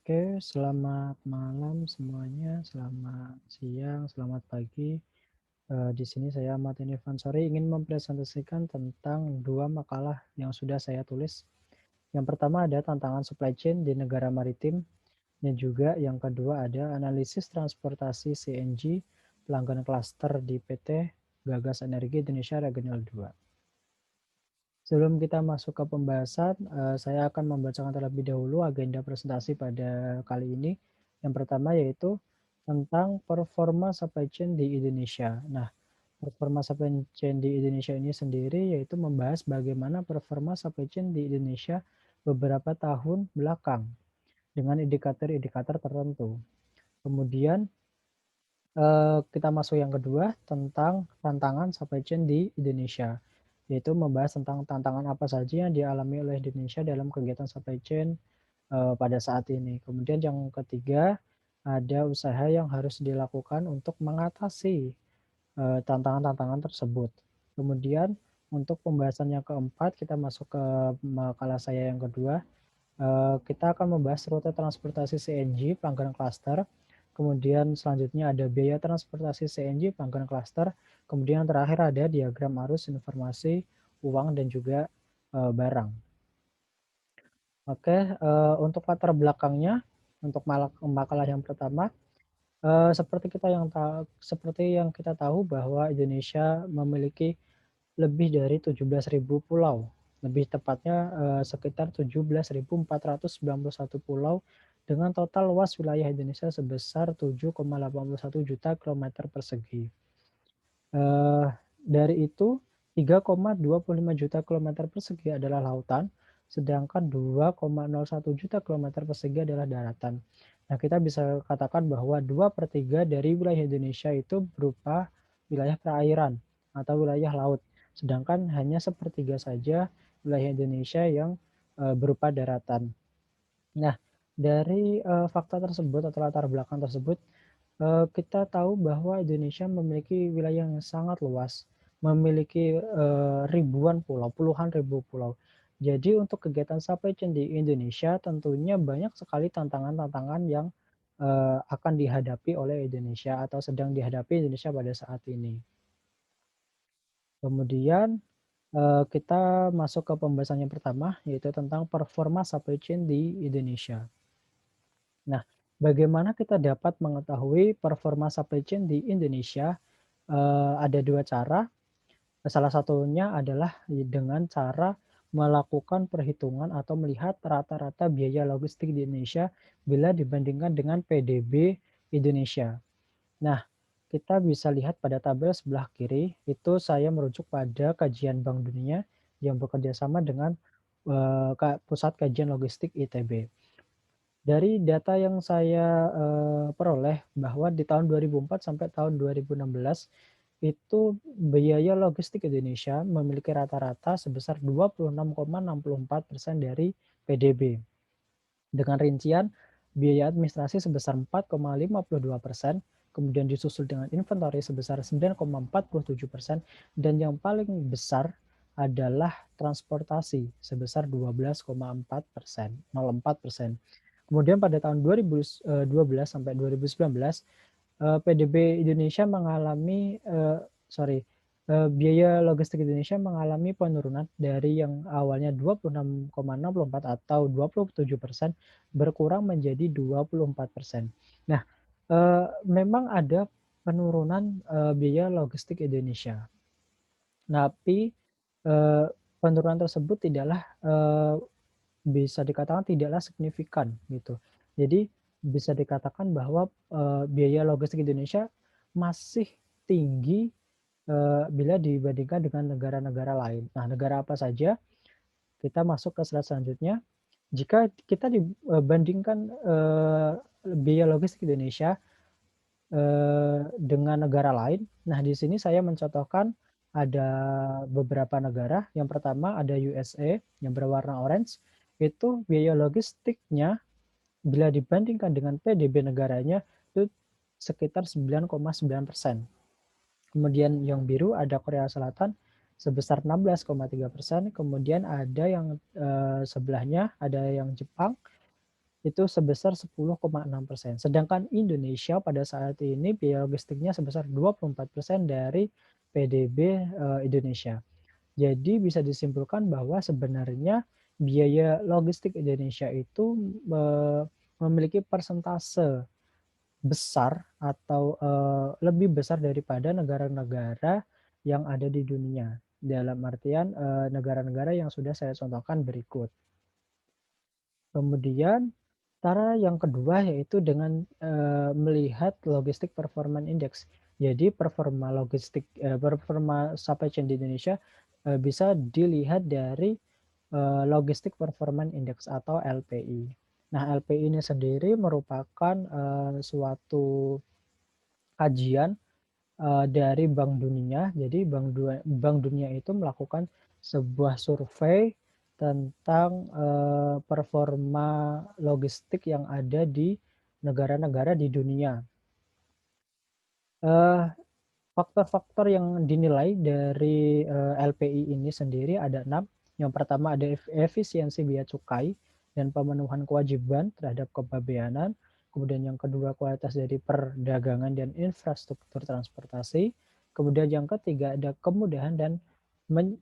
Oke, selamat malam semuanya, selamat siang, selamat pagi. Di sini saya Ahmad Fansori ingin mempresentasikan tentang dua makalah yang sudah saya tulis. Yang pertama ada tantangan supply chain di negara maritim, dan juga yang kedua ada analisis transportasi CNG pelanggan klaster di PT Gagas Energi Indonesia Regional 2. Sebelum kita masuk ke pembahasan, saya akan membacakan terlebih dahulu agenda presentasi pada kali ini. Yang pertama yaitu tentang performa supply chain di Indonesia. Nah, performa supply chain di Indonesia ini sendiri yaitu membahas bagaimana performa supply chain di Indonesia beberapa tahun belakang dengan indikator-indikator tertentu. Kemudian kita masuk yang kedua tentang tantangan supply chain di Indonesia, yaitu membahas tentang tantangan apa saja yang dialami oleh Indonesia dalam kegiatan supply chain pada saat ini. Kemudian yang ketiga, ada usaha yang harus dilakukan untuk mengatasi tantangan-tantangan tersebut. Kemudian untuk pembahasan yang keempat, kita masuk ke makalah saya yang kedua. Kita akan membahas rute transportasi CNG pelanggan klaster. Kemudian selanjutnya ada biaya transportasi CNG pelanggan klaster. Kemudian yang terakhir ada diagram arus informasi uang dan juga barang. Oke, untuk latar belakangnya, untuk makalah yang pertama, seperti yang kita tahu bahwa Indonesia memiliki lebih dari 17.000 pulau, lebih tepatnya sekitar 17.491 pulau dengan total luas wilayah Indonesia sebesar 7,81 juta kilometer persegi. Dari itu 3,25 juta kilometer persegi adalah lautan, sedangkan 2,01 juta kilometer persegi adalah daratan. Nah, kita bisa katakan bahwa 2/3 dari wilayah Indonesia itu berupa wilayah perairan atau wilayah laut, sedangkan hanya sepertiga saja wilayah Indonesia yang berupa daratan. Nah, dari fakta tersebut atau latar belakang tersebut, kita tahu bahwa Indonesia memiliki wilayah yang sangat luas, memiliki ribuan pulau, puluhan ribu pulau. Jadi untuk kegiatan supply chain di Indonesia tentunya banyak sekali tantangan-tantangan yang akan dihadapi oleh Indonesia atau sedang dihadapi Indonesia pada saat ini. Kemudian kita masuk ke pembahasan yang pertama, yaitu tentang performa supply chain di Indonesia. Nah, bagaimana kita dapat mengetahui performa supply chain di Indonesia? Ada dua cara. Salah satunya adalah dengan cara melakukan perhitungan atau melihat rata-rata biaya logistik di Indonesia bila dibandingkan dengan PDB Indonesia. Nah, kita bisa lihat pada tabel sebelah kiri, itu saya merujuk pada kajian Bank Dunia yang bekerja sama dengan Pusat Kajian Logistik ITB. Dari data yang saya peroleh bahwa di tahun 2004 sampai tahun 2016 itu biaya logistik Indonesia memiliki rata-rata sebesar 26,64% dari PDB. Dengan rincian biaya administrasi sebesar 4,52%, kemudian disusul dengan inventory sebesar 9,47%, dan yang paling besar adalah transportasi sebesar 12,4%, 0,4%. Kemudian pada tahun 2012 sampai 2019, PDB Indonesia mengalami biaya logistik Indonesia mengalami penurunan dari yang awalnya 26,64 atau 27% berkurang menjadi 24%. Nah, memang ada penurunan biaya logistik Indonesia. Tapi penurunan tersebut tidaklah bisa dikatakan tidaklah signifikan gitu. Jadi bisa dikatakan bahwa biaya logistik Indonesia masih tinggi bila dibandingkan dengan negara-negara lain. Nah, negara apa saja? Kita masuk ke slide selanjutnya. Jika kita dibandingkan biaya logistik Indonesia dengan negara lain, nah di sini saya mencontohkan ada beberapa negara. Yang pertama ada USA yang berwarna orange, itu biaya logistiknya bila dibandingkan dengan PDB negaranya itu sekitar 9,9%. Kemudian yang biru ada Korea Selatan sebesar 16,3%. Kemudian ada yang sebelahnya ada yang Jepang itu sebesar 10,6%. Sedangkan Indonesia pada saat ini biaya logistiknya sebesar 24% dari PDB, Indonesia. Jadi bisa disimpulkan bahwa sebenarnya biaya logistik Indonesia itu, memiliki persentase besar atau, lebih besar daripada negara-negara yang ada di dunia. Dalam artian, negara-negara yang sudah saya contohkan berikut. Kemudian cara yang kedua yaitu dengan, melihat Logistic Performance Index. Jadi performa supply chain di Indonesia, bisa dilihat dari, Logistic Performance Index atau LPI. Nah, LPI ini sendiri merupakan, suatu kajian, dari Bank Dunia. Jadi Bank Dunia itu melakukan sebuah survei tentang, performa logistik yang ada di negara-negara di dunia. Eee, Faktor-faktor yang dinilai dari, LPI ini sendiri ada 6. Yang pertama ada efisiensi bea cukai dan pemenuhan kewajiban terhadap kepabeanan. Kemudian yang kedua kualitas dari perdagangan dan infrastruktur transportasi. Kemudian yang ketiga ada kemudahan dan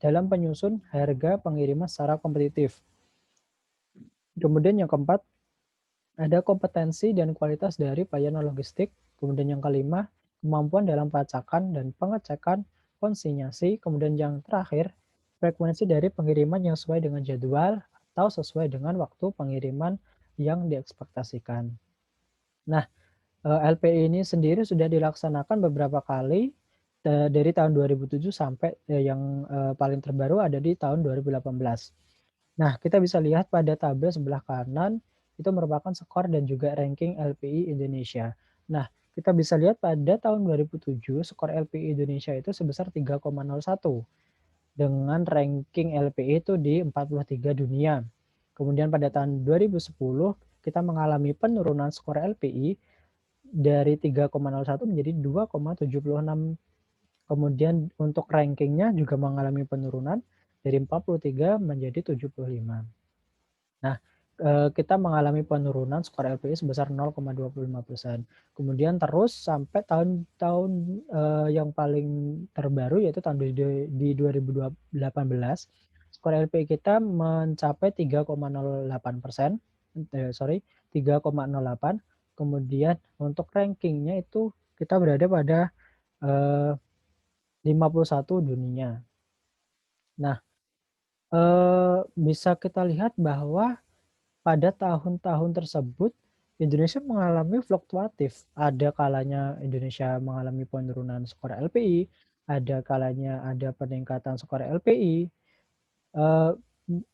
dalam penyusun harga pengiriman secara kompetitif. Kemudian yang keempat ada kompetensi dan kualitas dari pelayanan logistik. Kemudian yang kelima, kemampuan dalam pelacakan dan pengecekan konsinyasi. Kemudian yang terakhir, frekuensi dari pengiriman yang sesuai dengan jadwal atau sesuai dengan waktu pengiriman yang diekspektasikan. Nah, LPI ini sendiri sudah dilaksanakan beberapa kali dari tahun 2007 sampai yang paling terbaru ada di tahun 2018. Nah, kita bisa lihat pada tabel sebelah kanan, itu merupakan skor dan juga ranking LPI Indonesia. Nah, kita bisa lihat pada tahun 2007 skor LPI Indonesia itu sebesar 3,01 dengan ranking LPI itu di 43 dunia. Kemudian pada tahun 2010 kita mengalami penurunan skor LPI dari 3,01 menjadi 2,76. Kemudian untuk rankingnya juga mengalami penurunan dari 43 menjadi 75. Nah, kita mengalami penurunan skor LPI sebesar 0,25%. Kemudian terus sampai tahun-tahun, yang paling terbaru yaitu tahun di 2018, skor LPI kita mencapai 3,08%, 3,08. Kemudian untuk rankingnya itu kita berada pada, eee, 51 dunia. Nah, bisa kita lihat bahwa pada tahun-tahun tersebut, Indonesia mengalami fluktuatif. Ada kalanya Indonesia mengalami penurunan skor LPI, ada kalanya ada peningkatan skor LPI.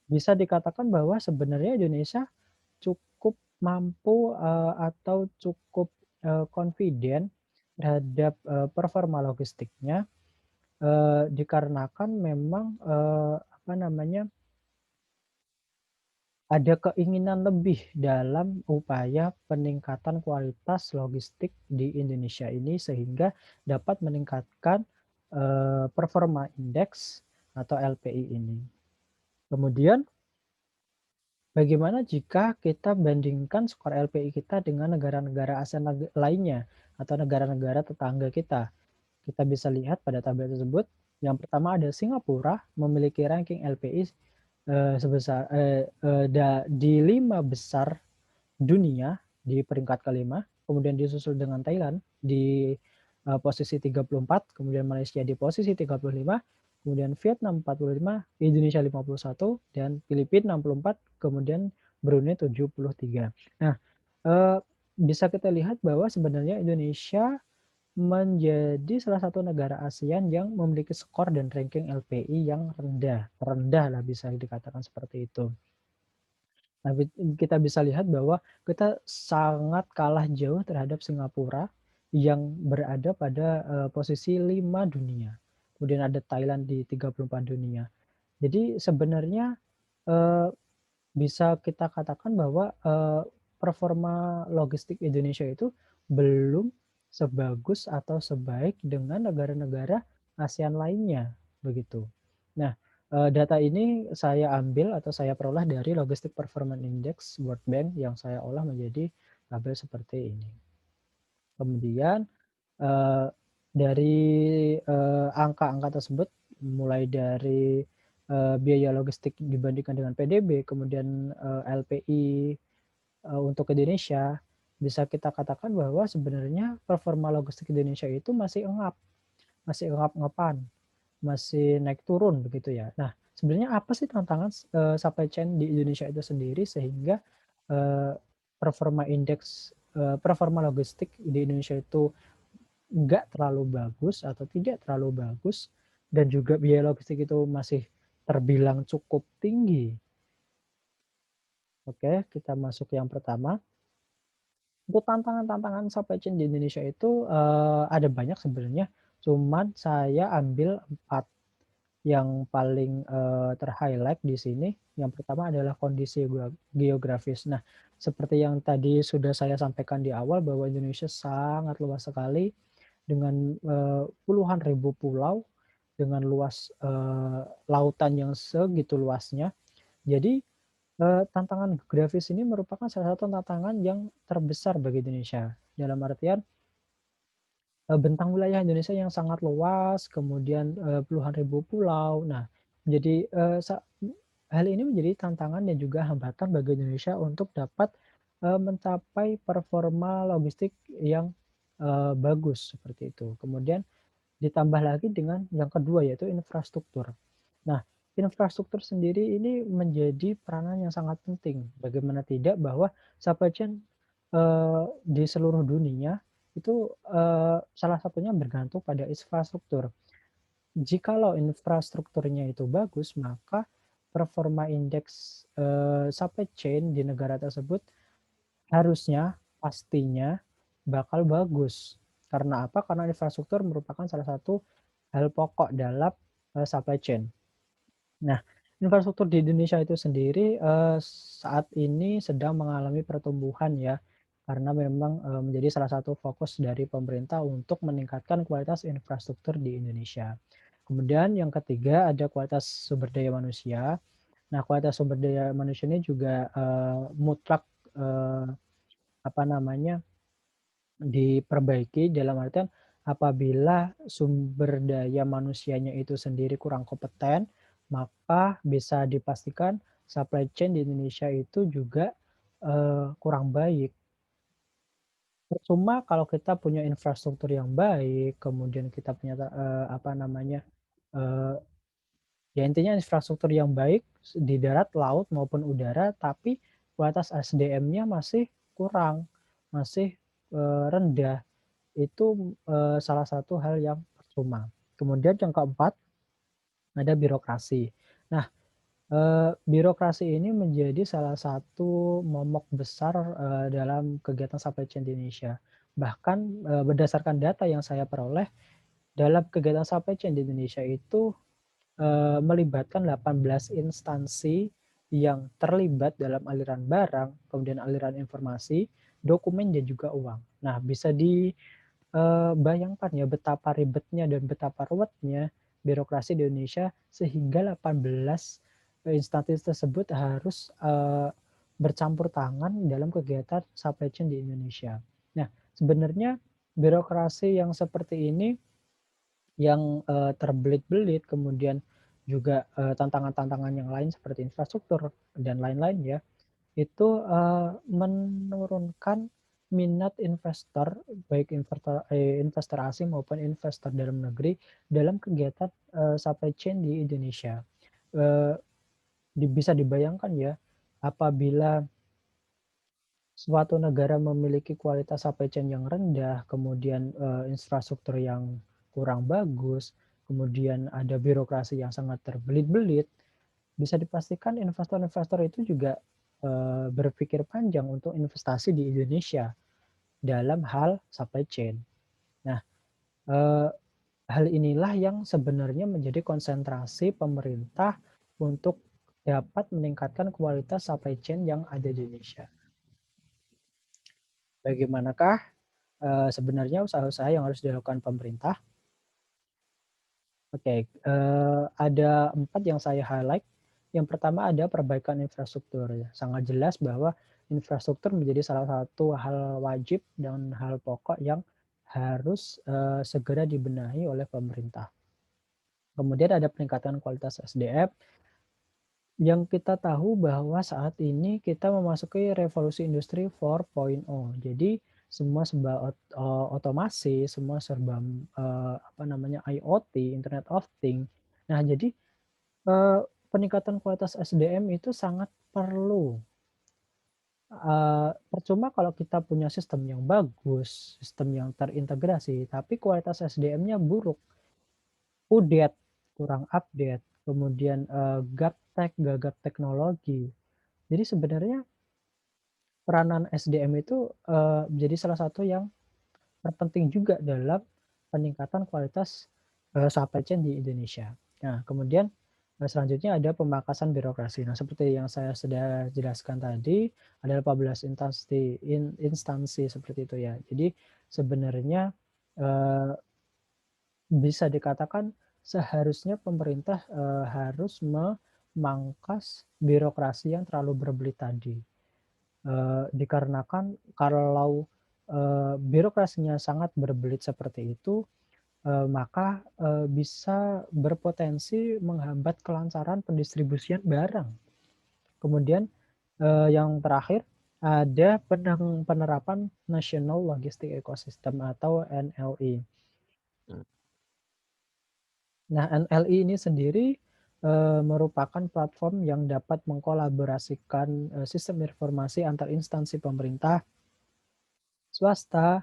Bisa dikatakan bahwa sebenarnya Indonesia cukup mampu, atau cukup, confident terhadap, performa logistiknya, dikarenakan memang, apa namanya, ada keinginan lebih dalam upaya peningkatan kualitas logistik di Indonesia ini sehingga dapat meningkatkan, performa indeks atau LPI ini. Kemudian bagaimana jika kita bandingkan skor LPI kita dengan negara-negara ASEAN lainnya atau negara-negara tetangga kita? Kita bisa lihat pada tabel tersebut, yang pertama ada Singapura memiliki ranking LPI, sebesar di 5 besar dunia di peringkat kelima, kemudian disusul dengan Thailand di, posisi 34, kemudian Malaysia di posisi 35, kemudian Vietnam 45, Indonesia 51, dan Filipina 64, kemudian Brunei 73. Nah, eee, bisa kita lihat bahwa sebenarnya Indonesia menjadi salah satu negara ASEAN yang memiliki skor dan ranking LPI yang rendah, rendah lah bisa dikatakan seperti itu. Tapi kita bisa lihat bahwa kita sangat kalah jauh terhadap Singapura yang berada pada, posisi 5 dunia. Kemudian ada Thailand di 34 dunia. Jadi sebenarnya, eee, bisa kita katakan bahwa, performa logistik Indonesia itu belum sebagus atau sebaik dengan negara-negara ASEAN lainnya, begitu. Nah, Data ini saya ambil atau saya peroleh dari Logistic Performance Index World Bank yang saya olah menjadi tabel seperti ini. Kemudian, eee, dari, angka-angka tersebut mulai dari, biaya logistik dibandingkan dengan PDB, kemudian, LPI, untuk Indonesia, bisa kita katakan bahwa sebenarnya performa logistik Indonesia itu masih engap-engapan, masih naik turun begitu ya. Nah, sebenarnya apa sih tantangan supply chain di Indonesia itu sendiri sehingga, eee, performa logistik di Indonesia itu nggak terlalu bagus atau tidak terlalu bagus dan juga biaya logistik itu masih terbilang cukup tinggi. Oke, kita masuk yang pertama. Untuk tantangan-tantangan supply chain di Indonesia itu, ada banyak sebenarnya, cuman saya ambil 4 yang paling, ter-highlight di sini. Yang pertama adalah kondisi geografis. Nah, seperti yang tadi sudah saya sampaikan di awal bahwa Indonesia sangat luas sekali dengan, puluhan ribu pulau, dengan luas, lautan yang segitu luasnya. Jadi, tantangan geografis ini merupakan salah satu tantangan yang terbesar bagi Indonesia. Dalam artian, bentang wilayah Indonesia yang sangat luas, kemudian, puluhan ribu pulau. Nah, jadi, hal ini menjadi tantangan dan juga hambatan bagi Indonesia untuk dapat, mencapai performa logistik yang, bagus, seperti itu. Kemudian ditambah lagi dengan yang kedua yaitu infrastruktur. Nah, infrastruktur sendiri ini menjadi peranan yang sangat penting. Bagaimana tidak bahwa supply chain, di seluruh dunia itu, salah satunya bergantung pada infrastruktur. Jikalau infrastrukturnya itu bagus, maka performa indeks, supply chain di negara tersebut harusnya, pastinya bakal bagus. Karena apa? Karena infrastruktur merupakan salah satu hal pokok dalam, supply chain. Nah, infrastruktur di Indonesia itu sendiri, saat ini sedang mengalami pertumbuhan ya, karena memang, menjadi salah satu fokus dari pemerintah untuk meningkatkan kualitas infrastruktur di Indonesia. Kemudian yang ketiga ada kualitas sumber daya manusia. Nah, kualitas sumber daya manusia ini juga, mutlak, eee, apa namanya, diperbaiki dalam artian apabila sumber daya manusianya itu sendiri kurang kompeten, maka bisa dipastikan supply chain di Indonesia itu juga, kurang baik. Percuma kalau kita punya infrastruktur yang baik, kemudian kita punya apa namanya, eee, ya intinya infrastruktur yang baik di darat, laut, maupun udara, tapi kualitas SDM-nya masih kurang, masih, rendah. Itu, salah satu hal yang percuma. Kemudian yang keempat, ada birokrasi. Nah, birokrasi ini menjadi salah satu momok besar, dalam kegiatan supply chain di Indonesia. Bahkan, berdasarkan data yang saya peroleh, dalam kegiatan supply chain di Indonesia itu, melibatkan 18 instansi yang terlibat dalam aliran barang, kemudian aliran informasi, dokumen, dan juga uang. Nah, bisa bayangkan ya betapa ribetnya dan betapa ruwetnya birokrasi di Indonesia sehingga 18, instansi tersebut harus, bercampur tangan dalam kegiatan supply chain di Indonesia. Nah, sebenarnya birokrasi yang seperti ini yang, terbelit-belit kemudian juga, tantangan-tantangan yang lain seperti infrastruktur dan lain-lain ya, itu, menurunkan minat investor, baik investor asing maupun investor dalam negeri dalam kegiatan, supply chain di Indonesia. Eee, bisa dibayangkan ya, apabila suatu negara memiliki kualitas supply chain yang rendah, kemudian, infrastruktur yang kurang bagus, kemudian ada birokrasi yang sangat terbelit-belit, bisa dipastikan investor-investor itu juga, berpikir panjang untuk investasi di Indonesia dalam hal supply chain. Nah, eee, hal inilah yang sebenarnya menjadi konsentrasi pemerintah untuk dapat meningkatkan kualitas supply chain yang ada di Indonesia. Bagaimanakah, sebenarnya usaha-usaha yang harus dilakukan pemerintah? Oke, ada 4 yang saya highlight. Yang pertama ada perbaikan infrastruktur ya, sangat jelas bahwa infrastruktur menjadi salah satu hal wajib dan hal pokok yang harus, segera dibenahi oleh pemerintah. Kemudian ada peningkatan kualitas SDM, yang kita tahu bahwa saat ini kita memasuki revolusi industri 4.0. Jadi semua serba otomasi, semua serba, apa namanya, IoT, Internet of Things. Nah jadi, eee, peningkatan kualitas SDM itu sangat perlu. Percuma kalau kita punya sistem yang bagus, sistem yang terintegrasi, tapi kualitas SDM-nya buruk, udet, kurang update, kemudian, gaptek, gagap teknologi. Jadi sebenarnya peranan SDM itu, menjadi salah satu yang terpenting juga dalam peningkatan kualitas, supply chain di Indonesia. Nah kemudian, selanjutnya ada pemangkasan birokrasi. Nah seperti yang saya sudah jelaskan tadi, ada 18 instansi seperti itu ya. Jadi sebenarnya, eee, bisa dikatakan seharusnya pemerintah, harus memangkas birokrasi yang terlalu berbelit tadi. Dikarenakan kalau, birokrasinya sangat berbelit seperti itu, maka, bisa berpotensi menghambat kelancaran pendistribusian barang. Kemudian, yang terakhir ada penerapan National Logistic Ecosystem atau NLE. Mmm, Nah, NLE ini sendiri, merupakan platform yang dapat mengkolaborasikan, sistem informasi antar instansi pemerintah, swasta,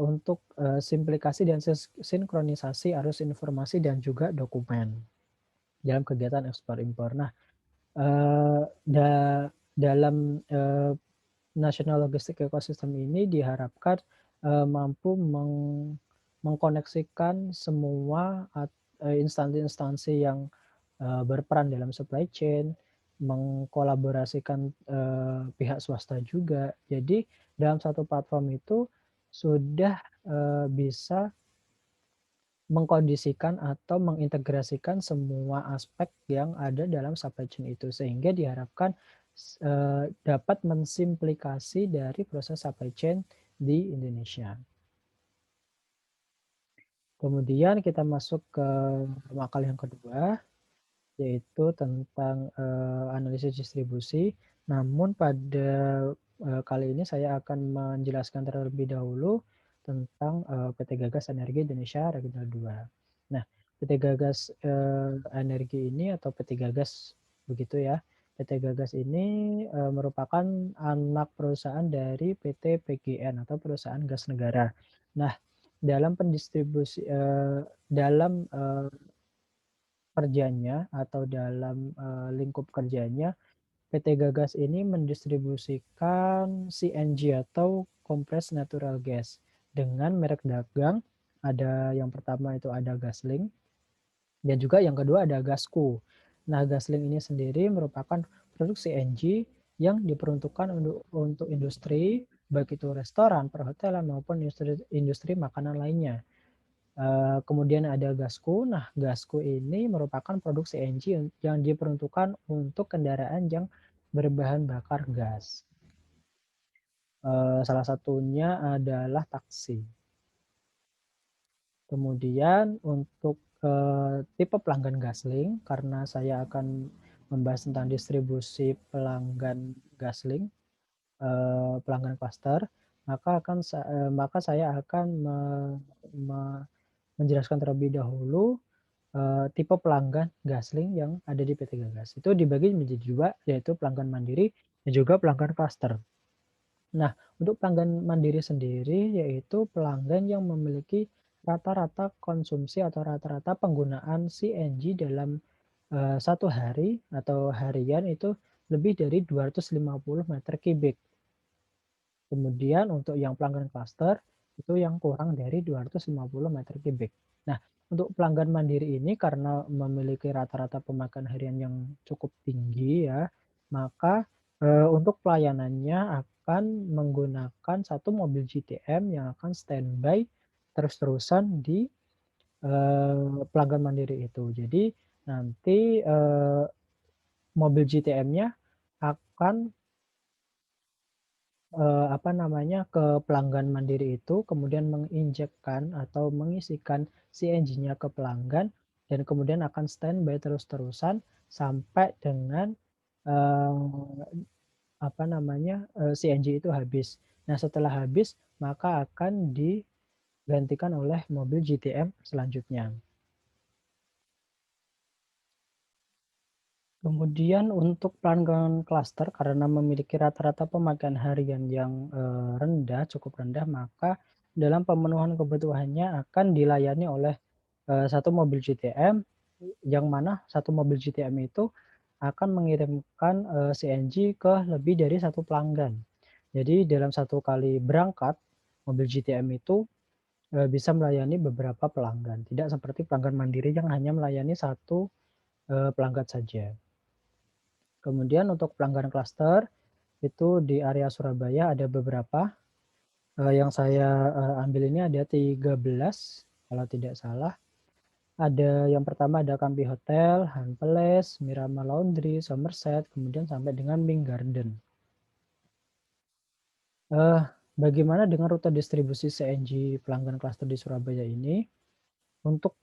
untuk, simplikasi dan sinkronisasi arus informasi dan juga dokumen dalam kegiatan ekspor impor. Nah, eee, da dalam, National Logistic Ecosystem ini diharapkan, mampu mengkoneksikan semua instansi-instansi yang, berperan dalam supply chain, mengkolaborasikan, pihak swasta juga. Jadi dalam satu platform itu sudah, bisa mengkondisikan atau mengintegrasikan semua aspek yang ada dalam supply chain itu, sehingga diharapkan dapat mensimplikasi dari proses supply chain di Indonesia. Kemudian kita masuk ke makal yang kedua, yaitu tentang, analisis distribusi. Namun pada, kali ini saya akan menjelaskan terlebih dahulu tentang, PT Gagas Energi Indonesia Regional 2. Nah, PT Gagas, Energi ini atau PT Gagas begitu ya, PT Gagas ini, merupakan anak perusahaan dari PT PGN atau Perusahaan Gas Negara. Nah, dalam dalam, kerjanya atau dalam, lingkup kerjanya, PT Gagas ini mendistribusikan CNG atau compressed natural gas dengan merek dagang. Ada yang pertama itu ada Gasling dan juga yang kedua ada Gasco. Nah, Gasling ini sendiri merupakan produk CNG yang diperuntukkan untuk industri, baik itu restoran, perhotelan maupun industri makanan lainnya. Kemudian ada Gasco. Nah, Gasco ini merupakan produk CNG yang diperuntukkan untuk kendaraan yang berbahan bakar gas. Salah satunya adalah taksi. Kemudian untuk, tipe pelanggan Gasling, karena saya akan membahas tentang distribusi pelanggan Gasling, pelanggan klaster, maka saya akan me me menjelaskan terlebih dahulu, tipe pelanggan Gasling yang ada di PT Gagas. Itu dibagi menjadi 2, yaitu pelanggan mandiri dan juga pelanggan klaster. Nah, untuk pelanggan mandiri sendiri yaitu pelanggan yang memiliki rata-rata konsumsi atau rata-rata penggunaan CNG dalam, 1 hari atau harian itu lebih dari 250 meter kubik. Kemudian untuk yang pelanggan klaster, itu yang kurang dari 250 meter kubik. Nah, untuk pelanggan mandiri ini karena memiliki rata-rata pemakaian harian yang cukup tinggi ya, maka, untuk pelayanannya akan menggunakan satu mobil GTM yang akan standby terus-terusan di pelanggan mandiri itu. Jadi nanti, mobil GTM-nya akan, apa namanya, ke pelanggan mandiri itu, kemudian menginjekkan atau mengisikan CNG-nya ke pelanggan dan kemudian akan standby terus-terusan sampai dengan, eee, apa namanya, CNG itu habis. Nah, setelah habis maka akan digantikan oleh mobil GTM selanjutnya. Kemudian untuk pelanggan klaster karena memiliki rata-rata pemakaian harian yang, rendah, cukup rendah, maka dalam pemenuhan kebutuhannya akan dilayani oleh, 1 mobil GTM, yang mana satu mobil GTM itu akan mengirimkan, CNG ke lebih dari satu pelanggan. Jadi dalam satu kali berangkat, mobil GTM itu, bisa melayani beberapa pelanggan, tidak seperti pelanggan mandiri yang hanya melayani satu, pelanggan saja. Kemudian untuk pelanggan klaster, itu di area Surabaya ada beberapa, yang saya, ambil ini ada 13 kalau tidak salah. Ada yang pertama ada Kampi Hotel, Han Palace, Mirama Laundry, Somerset, kemudian sampai dengan Ming Garden. Eee, Bagaimana dengan rute distribusi CNG pelanggan klaster di Surabaya ini? Untuk,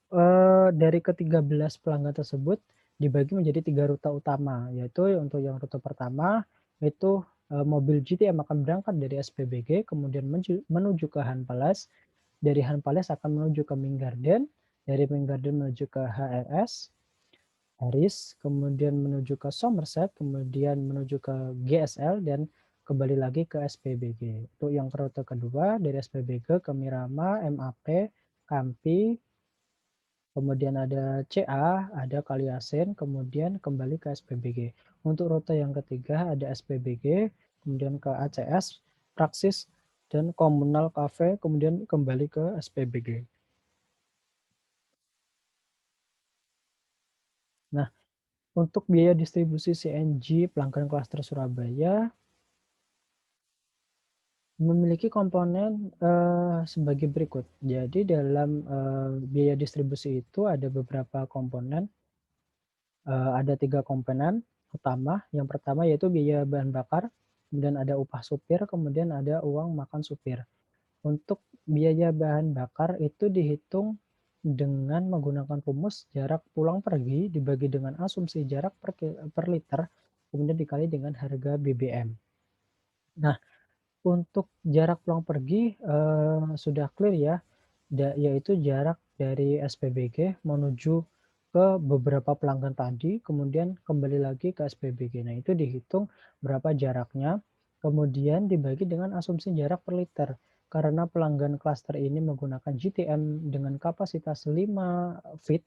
dari ke-13 pelanggan tersebut dibagi menjadi 3 rute utama, yaitu untuk yang rute pertama itu, mobil GTM akan berangkat dari SPBG kemudian menuju ke Hanpales, dari Hanpales akan menuju ke Ming Garden, dari Ming Garden menuju ke HRS, Haris, kemudian menuju ke Somerset, kemudian menuju ke GSL dan kembali lagi ke SPBG. Untuk yang rute kedua dari SPBG ke Mirama, MAP, Kampi, kemudian ada CA, ada Kaliasin, kemudian kembali ke SPBG. Untuk rute yang ketiga ada SPBG, kemudian ke ACS, Praksis, dan Komunal Cafe, kemudian kembali ke SPBG. Nah, untuk biaya distribusi CNG pelanggan klaster Surabaya memiliki komponen, sebagai berikut. Jadi dalam, biaya distribusi itu ada beberapa komponen. Ada 3 komponen utama. Yang pertama yaitu biaya bahan bakar, kemudian ada upah supir, kemudian ada uang makan supir. Untuk biaya bahan bakar itu dihitung dengan menggunakan rumus jarak pulang pergi dibagi dengan asumsi jarak per liter, kemudian dikali dengan harga BBM. Nah, untuk jarak pulang pergi, sudah clear ya, yaitu jarak dari SPBG menuju ke beberapa pelanggan tadi, kemudian kembali lagi ke SPBG. Nah, itu dihitung berapa jaraknya, kemudian dibagi dengan asumsi jarak per liter. Karena pelanggan klaster ini menggunakan GTM dengan kapasitas 5 feet,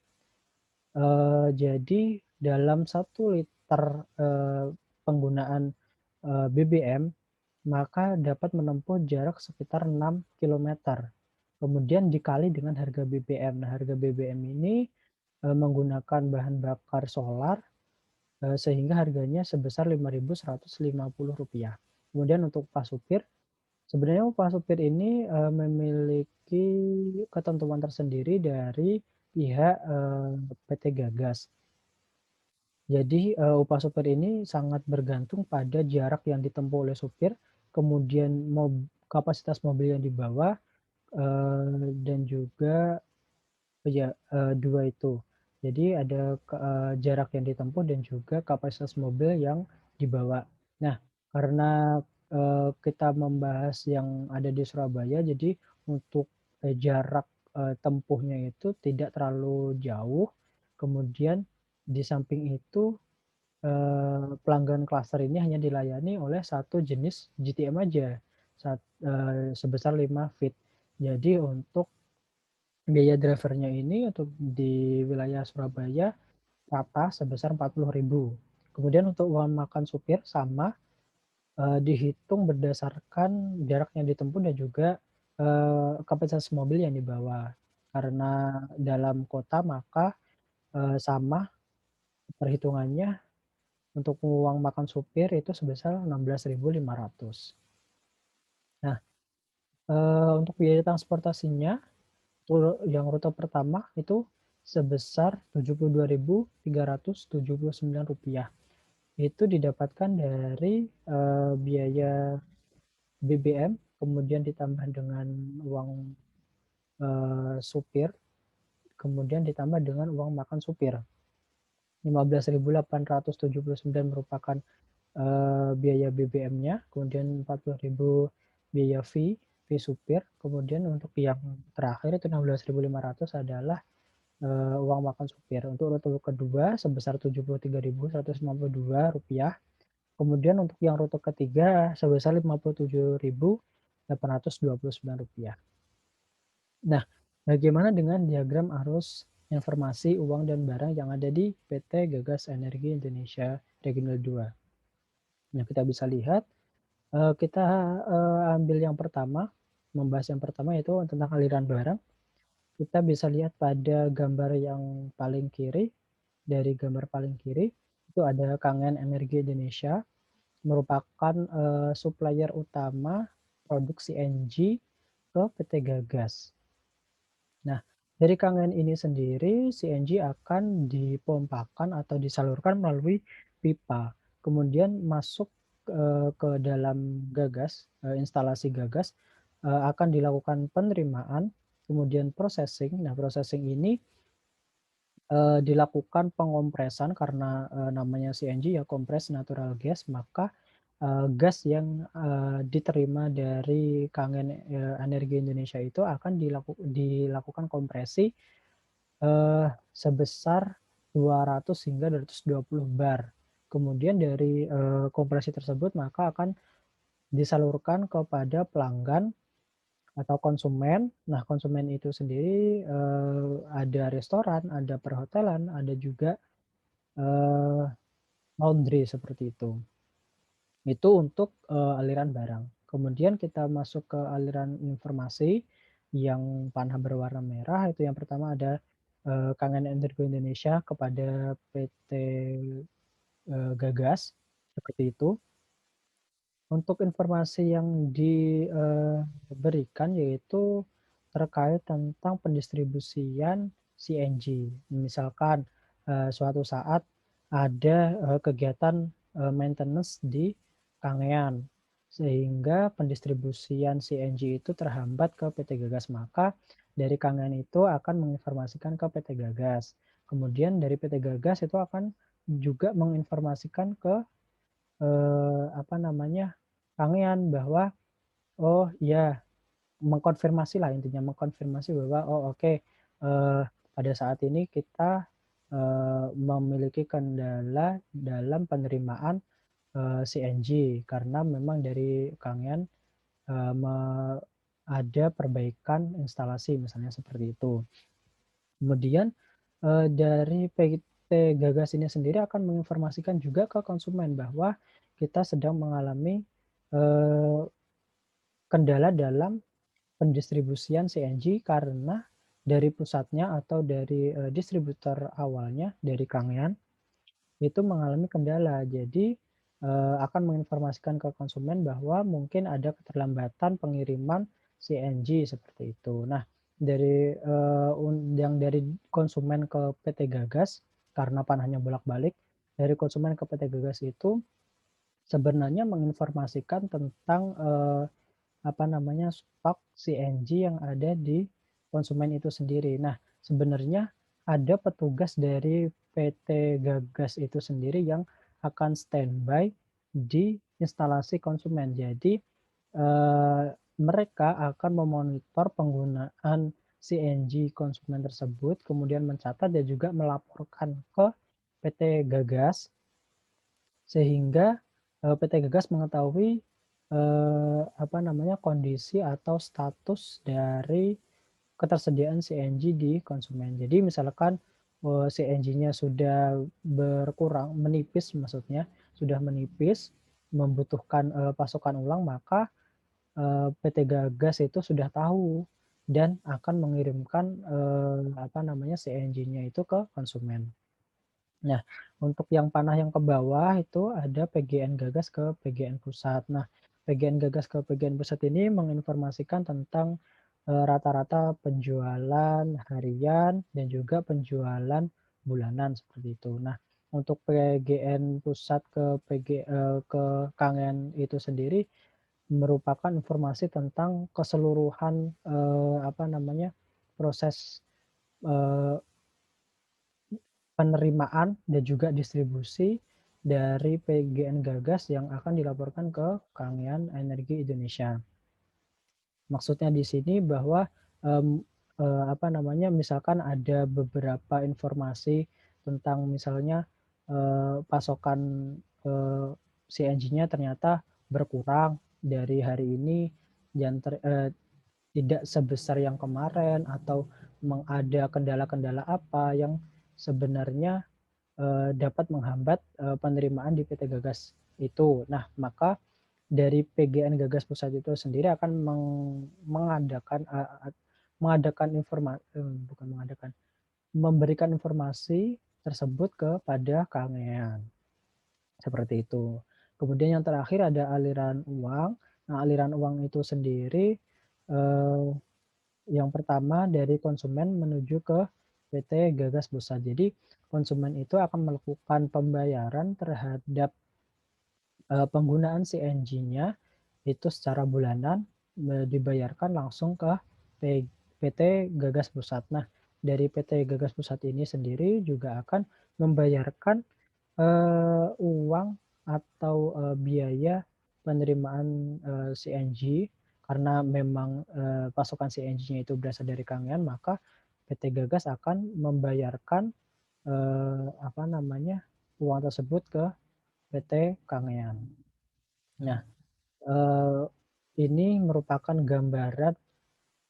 jadi dalam 1 liter, penggunaan, BBM maka dapat menempuh jarak sekitar 6 kilometer. Kemudian dikali dengan harga BBM. Nah, harga BBM ini, menggunakan bahan bakar solar, sehingga harganya sebesar Rp5.150. Kemudian untuk upah supir, sebenarnya upah supir ini, memiliki ketentuan tersendiri dari pihak, PT Gagas. Jadi, upah supir ini sangat bergantung pada jarak yang ditempuh oleh supir, kemudian kapasitas mobil yang dibawa, dan juga ya, 2 itu. Jadi ada jarak yang ditempuh dan juga kapasitas mobil yang dibawa. Nah, karena, kita membahas yang ada di Surabaya, jadi untuk, jarak, tempuhnya itu tidak terlalu jauh, kemudian di samping itu, pelanggan klaster ini hanya dilayani oleh satu jenis GTM aja, sebesar 5 feet. Jadi untuk biaya drivernya ini untuk di wilayah Surabaya rata sebesar 40.000. Kemudian untuk uang makan supir sama, dihitung berdasarkan jarak yang ditempuh dan juga, kapasitas mobil yang dibawa. Karena dalam kota maka, sama perhitungannya untuk uang makan supir itu sebesar 16.500. Nah, untuk biaya transportasinya Yang rute pertama itu sebesar Rp72.379. Itu didapatkan dari, biaya BBM, kemudian ditambah dengan uang, supir, kemudian ditambah dengan uang makan supir. 15.879 merupakan, biaya BBM-nya, kemudian 40.000 biaya fee supir, kemudian untuk yang terakhir itu 16.500 adalah, uang makan supir. Untuk rute kedua sebesar Rp73.152, kemudian untuk yang rute ketiga sebesar Rp57.829. Nah, bagaimana dengan diagram arus informasi uang dan barang yang ada di PT Gagas Energi Indonesia Regional 2? Nah, kita bisa lihat, kita, ambil yang pertama, membahas yang pertama yaitu tentang aliran barang. Kita bisa lihat pada gambar yang paling kiri, dari gambar paling kiri, itu ada KANGEN Energi Indonesia, merupakan, supplier utama produk CNG ke PT Gagas. Nah, dari KANGEN ini sendiri, CNG akan dipompakan atau disalurkan melalui pipa, kemudian masuk, ke dalam gagas, instalasi gagas, akan dilakukan penerimaan, kemudian processing. Nah, processing ini, dilakukan pengompresan karena, namanya CNG ya compressed natural gas, maka, gas yang, diterima dari KANGEN, Energi Indonesia itu akan dilakukan kompresi, sebesar 200 hingga 220 bar. Kemudian dari, kompresi tersebut maka akan disalurkan kepada pelanggan atau konsumen. Nah, konsumen itu sendiri, ada restoran, ada perhotelan, ada juga, eee, laundry seperti itu. Itu untuk, aliran barang. Kemudian kita masuk ke aliran informasi yang panah berwarna merah, itu yang pertama ada, KANGEN Energi Indonesia kepada PT, Gagas, seperti itu. Untuk informasi yang diberikan yaitu terkait tentang pendistribusian CNG. Misalkan, suatu saat ada, kegiatan, maintenance di Kangean, sehingga pendistribusian CNG itu terhambat ke PT Gagas, maka dari Kangean itu akan menginformasikan ke PT Gagas. Kemudian dari PT Gagas itu akan juga menginformasikan ke, apa namanya, Kangean bahwa, oh iya, mengkonfirmasi lah intinya, mengkonfirmasi bahwa, oh oke, pada saat ini kita, memiliki kendala dalam penerimaan, CNG karena memang dari Kangean, me ada perbaikan instalasi misalnya seperti itu. Kemudian, dari PT Gagas ini sendiri akan menginformasikan juga ke konsumen bahwa kita sedang mengalami, eee, kendala dalam pendistribusian CNG karena dari pusatnya atau dari, distributor awalnya dari Kangean itu mengalami kendala. Jadi, akan menginformasikan ke konsumen bahwa mungkin ada keterlambatan pengiriman CNG seperti itu. Nah, dari, yang dari konsumen ke PT Gagas karena panahnya bolak-balik, dari konsumen ke PT Gagas itu sebenarnya menginformasikan tentang, apa namanya, stok CNG yang ada di konsumen itu sendiri. Nah, sebenarnya ada petugas dari PT Gagas itu sendiri yang akan standby di instalasi konsumen. Jadi, mereka akan memonitor penggunaan CNG konsumen tersebut, kemudian mencatat dan juga melaporkan ke PT Gagas sehingga, PT Gagas mengetahui, apa namanya, kondisi atau status dari ketersediaan CNG di konsumen. Jadi misalkan, CNG-nya sudah berkurang, menipis maksudnya, sudah menipis, membutuhkan, pasokan ulang, maka, PT Gagas itu sudah tahu dan akan mengirimkan, apa namanya, CNG-nya itu ke konsumen. Nah, untuk yang panah yang ke bawah itu ada PGN Gagas ke PGN Pusat. Nah, PGN Gagas ke PGN Pusat ini menginformasikan tentang, rata-rata penjualan harian dan juga penjualan bulanan seperti itu. Nah, untuk PGN pusat ke Kangen itu sendiri merupakan informasi tentang keseluruhan, apa namanya, proses, eee, penerimaan dan juga distribusi dari PGN Gagas yang akan dilaporkan ke Kangean Energi Indonesia. Maksudnya di sini bahwa, mmm, apa namanya, misalkan ada beberapa informasi tentang misalnya, pasokan, eee, CNG-nya ternyata berkurang dari hari ini dan tidak sebesar yang kemarin atau ada kendala-kendala apa yang sebenarnya, dapat menghambat, penerimaan di PT Gagas itu. Nah, maka dari PGN Gagas Pusat itu sendiri akan mengadakan, bukan mengadakan, memberikan informasi tersebut kepada Kangean, seperti itu. Kemudian yang terakhir ada aliran uang. Nah, aliran uang itu sendiri, eee, yang pertama dari konsumen menuju ke PT Gagas Pusat. Jadi konsumen itu akan melakukan pembayaran terhadap penggunaan CNG-nya itu secara bulanan dibayarkan langsung ke PT Gagas Pusat. Nah, dari PT Gagas Pusat ini sendiri juga akan membayarkan, uang atau, biaya penerimaan, CNG karena memang, pasokan CNG-nya itu berasal dari Kangean, maka PT Gagas akan membayarkan, apa namanya, uang tersebut ke PT Kangean. Nah, eee, ini merupakan gambaran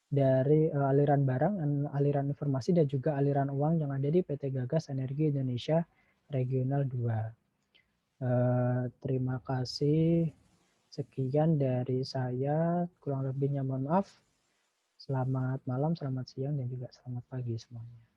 dari, aliran barang, aliran informasi dan juga aliran uang yang ada di PT Gagas Energi Indonesia Regional 2. Terima kasih, sekian dari saya, kurang lebihnya mohon maaf. Selamat malam, selamat siang, dan juga selamat pagi semuanya.